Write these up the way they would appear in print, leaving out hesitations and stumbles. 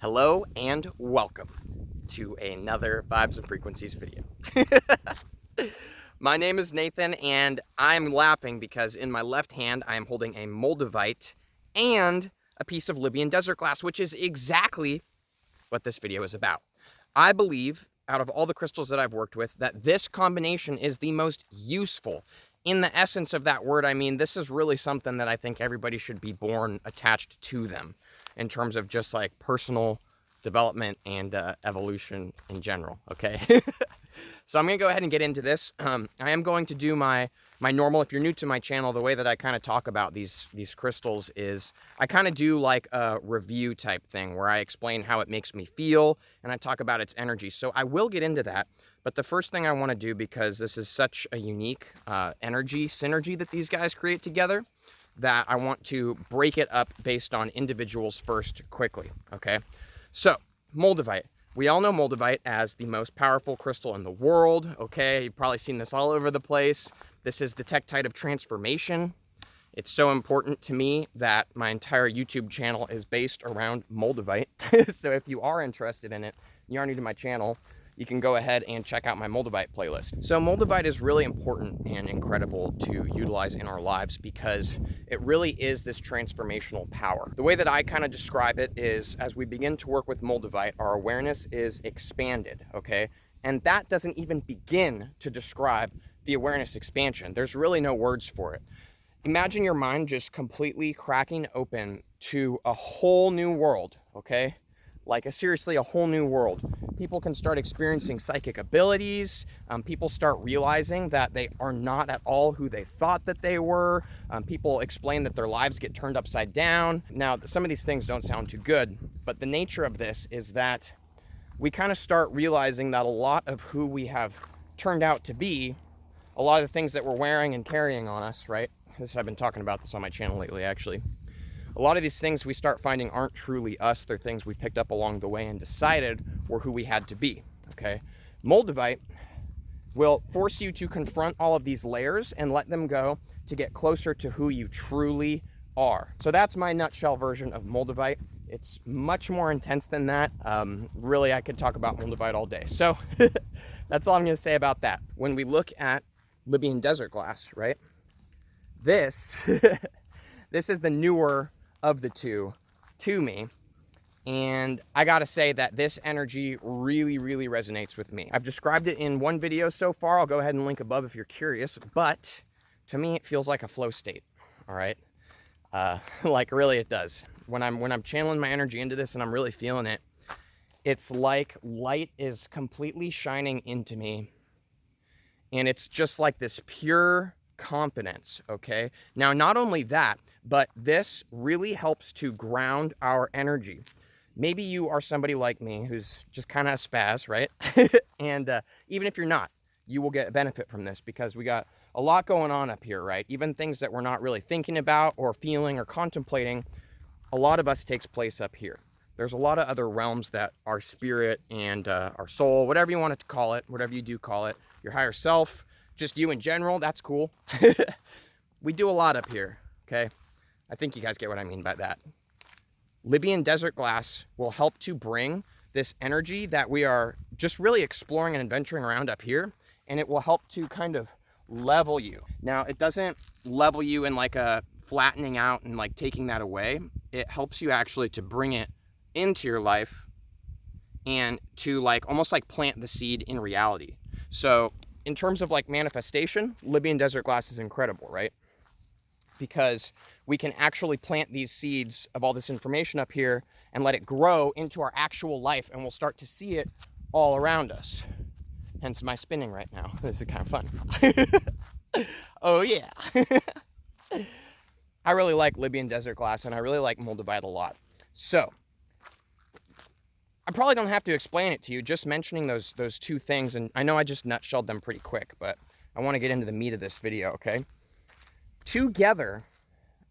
Hello and welcome to another Vibes and Frequencies video. My name is Nathan and I'm laughing because in my left hand I am holding a Moldavite and a piece of Libyan desert glass, which is exactly what this video is about. I believe, out of all the crystals that I've worked with, that this combination is the most useful. In the essence of that word, I mean, this is really something that I think everybody should be born attached to them in terms of just like personal development and evolution in general, okay? So I'm going to go ahead and get into this. I am going to do my normal, if you're new to my channel, the way that I kind of talk about these crystals is I kind of do like a review type thing where I explain how it makes me feel and I talk about its energy. So I will get into that. But the first thing I want to do, because this is such a unique energy synergy that these guys create together, that I want to break it up based on individuals first quickly, okay? So, Moldavite. We all know Moldavite as the most powerful crystal in the world, okay? You've probably seen this all over the place. This is the tektite of transformation. It's so important to me that my entire YouTube channel is based around Moldavite. So if you are interested in it, you are new to my channel, you can go ahead and check out my Moldavite playlist. So Moldavite is really important and incredible to utilize in our lives because it really is this transformational power. The way that I kind of describe it is as we begin to work with Moldavite, our awareness is expanded, okay? And that doesn't even begin to describe the awareness expansion. There's really no words for it. Imagine your mind just completely cracking open to a whole new world, okay? Like seriously, a whole new world. People can start experiencing psychic abilities. People start realizing that they are not at all who they thought that they were. People explain that their lives get turned upside down. Now, some of these things don't sound too good, but the nature of this is that we kind of start realizing that a lot of who we have turned out to be, a lot of the things that we're wearing and carrying on us, right? I've been talking about this on my channel lately, actually. A lot of these things we start finding aren't truly us. They're things we picked up along the way and decided were who we had to be, okay? Moldavite will force you to confront all of these layers and let them go to get closer to who you truly are. So that's my nutshell version of Moldavite. It's much more intense than that. Really, I could talk about Moldavite all day. So that's all I'm gonna say about that. When we look at Libyan desert glass, right? This, this is the newer of the two to me, and I gotta say that this energy really resonates with me. I've described it in one video so far. I'll go ahead and link above if you're curious, but to me it feels like a flow state. All right, like really it does. When I'm channeling my energy into this and I'm really feeling it, it's like light is completely shining into me, and it's just like this pure confidence, okay? Now, not only that, but this really helps to ground our energy. Maybe you are somebody like me who's just kind of a spaz, right? And even if you're not, you will get a benefit from this because we got a lot going on up here, right? Even things that we're not really thinking about or feeling or contemplating, a lot of us takes place up here. There's a lot of other realms that our spirit and our soul, whatever you want to call it, whatever you do call it, your higher self, just you in general, that's cool. We do a lot up here, okay? I think you guys get what I mean by that. Libyan desert glass will help to bring this energy that we are just really exploring and adventuring around up here, and it will help to kind of level you. Now, it doesn't level you in like a flattening out and like taking that away. It helps you actually to bring it into your life and to like almost like plant the seed in reality. So in terms of like manifestation, Libyan desert glass is incredible, right? Because we can actually plant these seeds of all this information up here and let it grow into our actual life, and we'll start to see it all around us. Hence my spinning right now. This is kind of fun. Oh yeah. I really like Libyan desert glass and I really like Moldavite a lot. So I probably don't have to explain it to you, just mentioning those two things, and I know I just nutshelled them pretty quick, but I want to get into the meat of this video, okay? Together,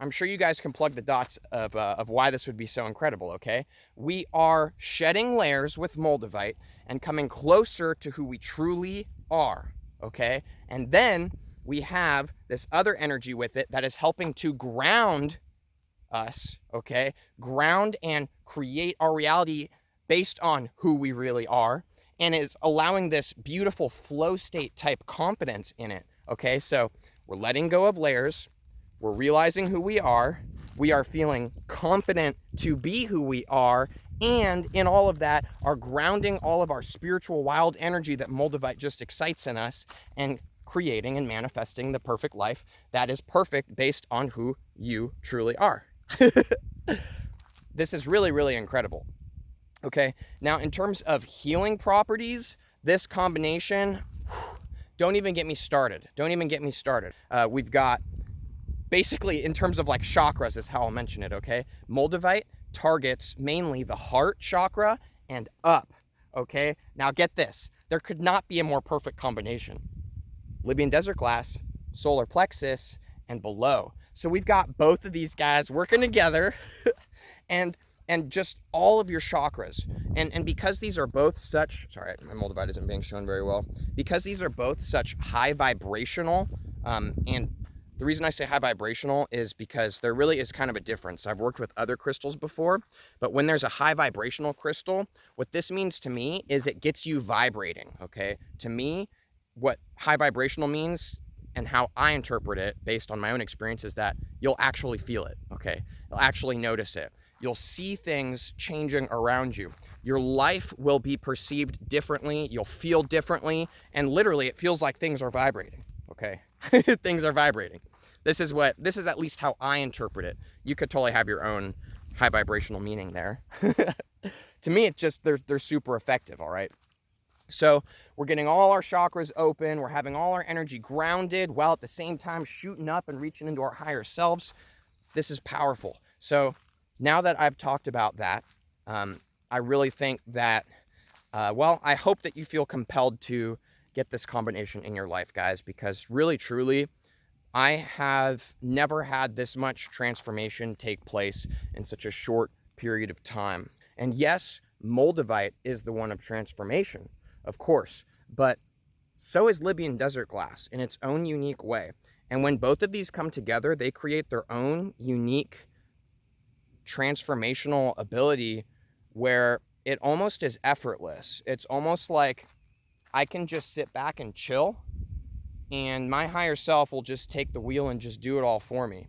I'm sure you guys can plug the dots of why this would be so incredible, okay? We are shedding layers with Moldavite and coming closer to who we truly are, okay? And then we have this other energy with it that is helping to ground us, okay? Ground and create our reality based on who we really are, and is allowing this beautiful flow state type confidence in it. Okay, so we're letting go of layers, we're realizing who we are feeling confident to be who we are, and in all of that are grounding all of our spiritual wild energy that Moldavite just excites in us, and creating and manifesting the perfect life that is perfect based on who you truly are. This is really, really incredible. Okay, now in terms of healing properties, this combination, don't even get me started. Don't even get me started. We've got, basically, in terms of like chakras is how I'll mention it, okay? Moldavite targets mainly the heart chakra and up, okay? Now get this, there could not be a more perfect combination. Libyan desert glass, solar plexus, and below. So we've got both of these guys working together and just all of your chakras. And because these are both such, sorry, my Moldavite isn't being shown very well. Because these are both such high vibrational, and the reason I say high vibrational is because there really is kind of a difference. I've worked with other crystals before, but when there's a high vibrational crystal, what this means to me is it gets you vibrating, okay? To me, what high vibrational means and how I interpret it based on my own experience is that you'll actually feel it, okay? You'll actually notice it. You'll see things changing around you. Your life will be perceived differently. You'll feel differently. And literally, it feels like things are vibrating, okay? Things are vibrating. This is at least how I interpret it. You could totally have your own high vibrational meaning there. To me, it's just, they're super effective, all right? So we're getting all our chakras open. We're having all our energy grounded while at the same time shooting up and reaching into our higher selves. This is powerful. So now that I've talked about that, I really think that, well, I hope that you feel compelled to get this combination in your life, guys, because really, truly, I have never had this much transformation take place in such a short period of time. And yes, Moldavite is the one of transformation, of course, but so is Libyan desert glass in its own unique way. And when both of these come together, they create their own unique transformational ability where it almost is effortless. It's almost like I can just sit back and chill, and my higher self will just take the wheel and just do it all for me.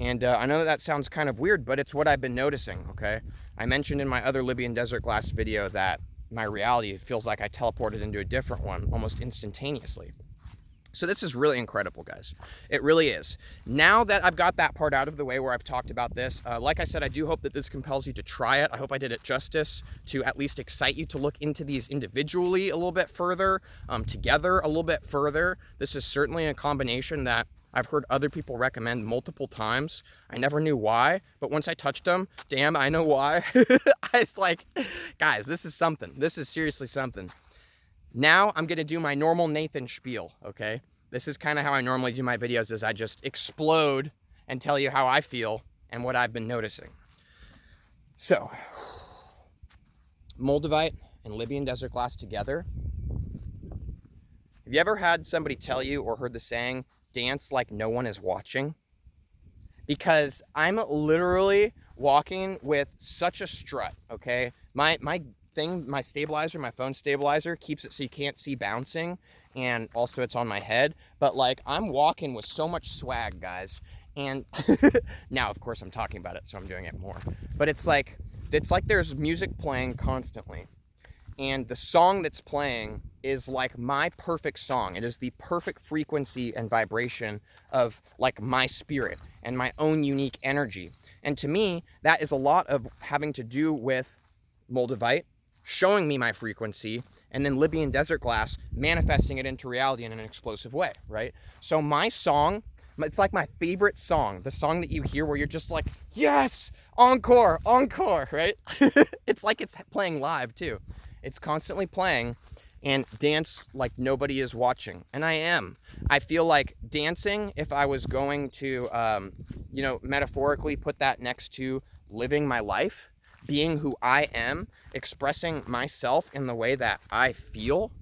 And I know that sounds kind of weird, but it's what I've been noticing, okay? I mentioned in my other Libyan desert glass video that my reality feels like I teleported into a different one almost instantaneously. So this is really incredible, guys. It really is. Now that I've got that part out of the way where I've talked about this, like I said, I do hope that this compels you to try it. I hope I did it justice to at least excite you to look into these individually a little bit further, together a little bit further. This is certainly a combination that I've heard other people recommend multiple times. I never knew why, but once I touched them, damn, I know why. I was like, guys, this is something. This is seriously something. Now I'm going to do my normal Nathan spiel, okay? This is kind of how I normally do my videos, is I just explode and tell you how I feel and what I've been noticing. So, Moldavite and Libyan desert glass together. Have you ever had somebody tell you or heard the saying, dance like no one is watching? Because I'm literally walking with such a strut, okay? My stabilizer, my phone stabilizer, keeps it so you can't see bouncing, and also it's on my head, but like I'm walking with so much swag, guys. And now of course I'm talking about it, so I'm doing it more, but it's like there's music playing constantly, and the song that's playing is like my perfect song. It is the perfect frequency and vibration of like my spirit and my own unique energy. And to me, that is a lot of having to do with Moldavite showing me my frequency, and then Libyan desert glass manifesting it into reality in an explosive way, right? So my song, it's like my favorite song, the song that you hear where you're just like, yes, encore, encore, right? It's like it's playing live too. It's constantly playing, and dance like nobody is watching. And I am. I feel like dancing, if I was going to, you know, metaphorically put that next to living my life, being who I am, expressing myself in the way that I feel,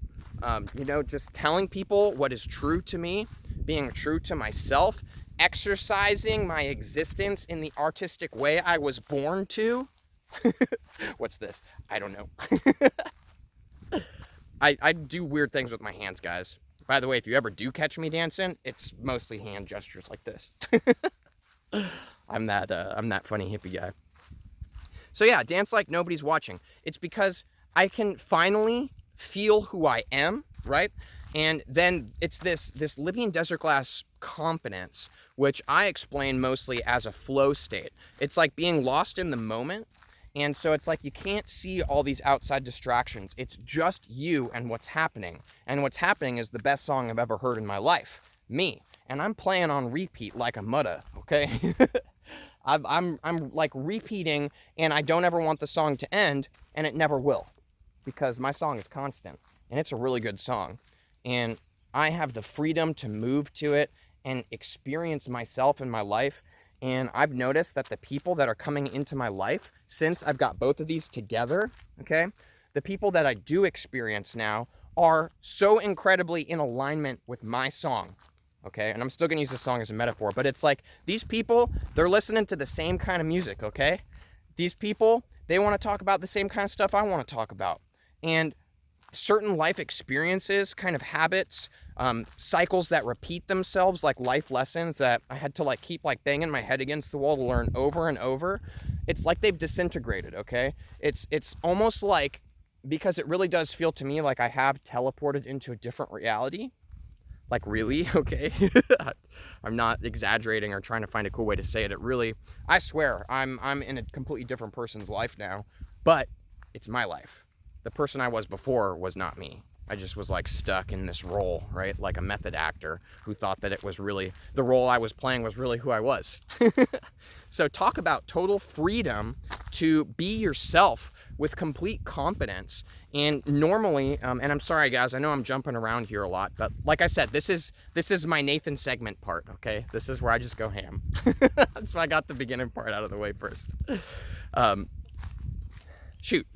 you know, just telling people what is true to me, being true to myself, exercising my existence in the artistic way I was born to. What's this? I don't know. I do weird things with my hands, guys. By the way, if you ever do catch me dancing, it's mostly hand gestures like this. I'm that funny hippie guy. So yeah, dance like nobody's watching. It's because I can finally feel who I am, right? And then it's this Libyan desert glass confidence, which I explain mostly as a flow state. It's like being lost in the moment. And so it's like you can't see all these outside distractions. It's just you and what's happening. And what's happening is the best song I've ever heard in my life. Me. And I'm playing on repeat like a mutta, okay? I'm like repeating, and I don't ever want the song to end, and it never will, because my song is constant, and it's a really good song, and I have the freedom to move to it and experience myself in my life. And I've noticed that the people that are coming into my life since I've got both of these together, okay, the people that I do experience now are so incredibly in alignment with my song. Okay, and I'm still gonna use this song as a metaphor, but it's like these people, they're listening to the same kind of music, okay? These people, they want to talk about the same kind of stuff I want to talk about. And certain life experiences, kind of habits, cycles that repeat themselves, like life lessons that I had to like keep like banging my head against the wall to learn over and over. It's like they've disintegrated, okay? It's almost like, because it really does feel to me like I have teleported into a different reality. Like, really? Okay. I'm not exaggerating or trying to find a cool way to say it. It really, I swear, I'm in a completely different person's life now, but it's my life. The person I was before was not me. I just was like stuck in this role, right? Like a method actor who thought that it was really, the role I was playing was really who I was. So talk about total freedom to be yourself with complete confidence. And normally, and I'm sorry guys, I know I'm jumping around here a lot, but like I said, this is my Nathan segment part, okay? This is where I just go ham. That's why I got the beginning part out of the way first. Shoot.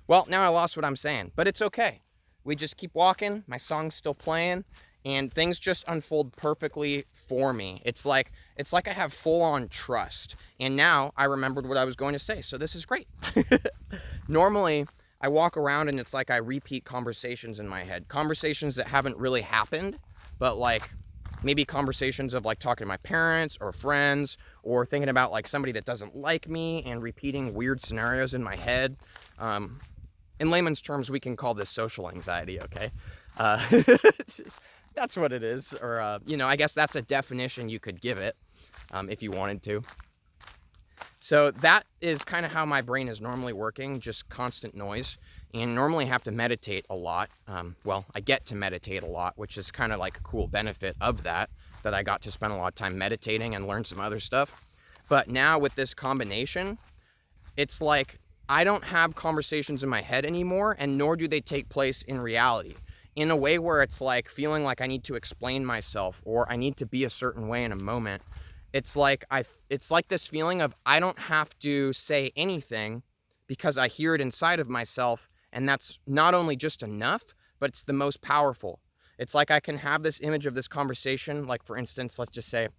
Well, now I lost what I'm saying, but it's okay. We just keep walking, my song's still playing, and things just unfold perfectly for me. It's like I have full-on trust. And now I remembered what I was going to say, so this is great. Normally, I walk around and it's like I repeat conversations in my head. Conversations that haven't really happened, but like maybe conversations of like talking to my parents or friends, or thinking about like somebody that doesn't like me and repeating weird scenarios in my head. In layman's terms, we can call this social anxiety, okay? That's what it is. Or, you know, I guess that's a definition you could give it if you wanted to. So that is kind of how my brain is normally working, just constant noise. And normally I have to meditate a lot. Well, I get to meditate a lot, which is kind of like a cool benefit of that I got to spend a lot of time meditating and learn some other stuff. But now with this combination, it's like I don't have conversations in my head anymore, and nor do they take place in reality. In a way where it's like feeling like I need to explain myself or I need to be a certain way in a moment. It's like this feeling of I don't have to say anything because I hear it inside of myself, and that's not only just enough, but it's the most powerful. It's like I can have this image of this conversation, like for instance, let's just say,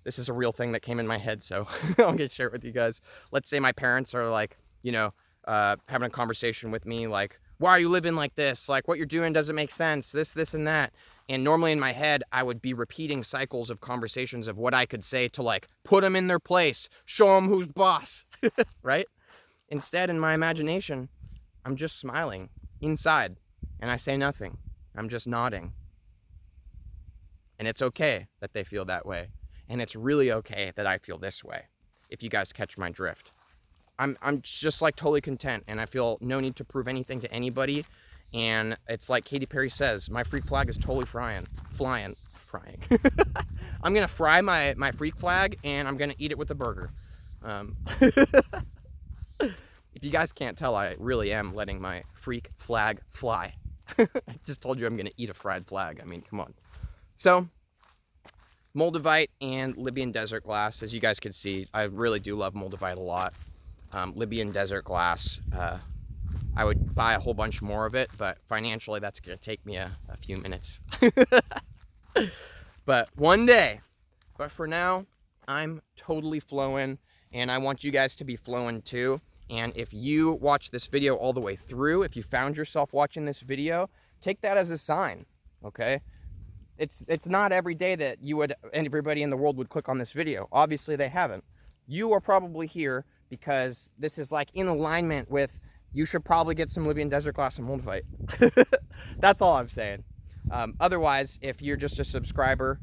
this is a real thing that came in my head, so I'm gonna share it with you guys. Let's say my parents are like, you know, having a conversation with me, like, why are you living like this? Like, what you're doing doesn't make sense, this, and that. And normally in my head, I would be repeating cycles of conversations of what I could say to like, put them in their place, show them who's boss, right? Instead, in my imagination, I'm just smiling inside, and I say nothing. I'm just nodding. And it's okay that they feel that way. And it's really okay that I feel this way, if you guys catch my drift. I'm just like totally content, and I feel no need to prove anything to anybody. And it's like Katy Perry says, my freak flag is totally frying. I'm gonna fry my freak flag, and I'm gonna eat it with a burger. If you guys can't tell, I really am letting my freak flag fly. I just told you I'm gonna eat a fried flag. I mean, come on. So, Moldavite and Libyan desert glass, as you guys can see, I really do love Moldavite a lot. Libyan desert glass, I would buy a whole bunch more of it, but financially that's gonna take me a few minutes. But one day. But for now, I'm totally flowing, and I want you guys to be flowing too. And if you watch this video all the way through, if you found yourself watching this video, take that as a sign, okay? It's not every day that everybody in the world would click on this video. Obviously they haven't. You are probably here because this is like in alignment with, you should probably get some Libyan desert glass and Moldavite. That's all I'm saying. Otherwise, if you're just a subscriber,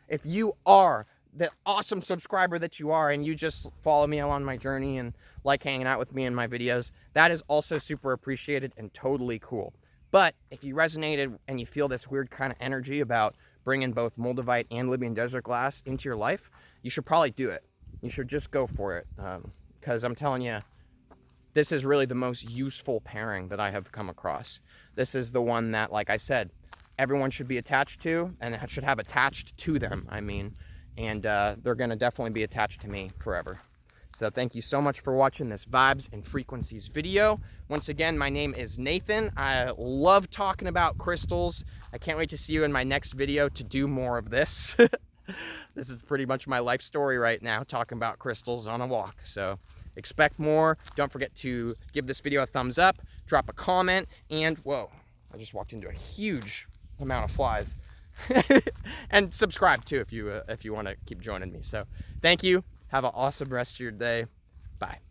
if you are the awesome subscriber that you are and you just follow me along my journey and like hanging out with me in my videos, that is also super appreciated and totally cool. But if you resonated and you feel this weird kind of energy about bringing both Moldavite and Libyan desert glass into your life, you should probably do it. You should just go for it, because I'm telling you, this is really the most useful pairing that I have come across. This is the one that, like I said, everyone should be attached to, and should have attached to them, I mean. And they're going to definitely be attached to me forever. So thank you so much for watching this Vibes and Frequencies video. Once again, my name is Nathan. I love talking about crystals. I can't wait to see you in my next video to do more of this. This is pretty much my life story right now, talking about crystals on a walk. So expect more. Don't forget to give this video a thumbs up, drop a comment, and whoa, I just walked into a huge amount of flies. And subscribe too if you want to keep joining me. So thank you. Have an awesome rest of your day. Bye.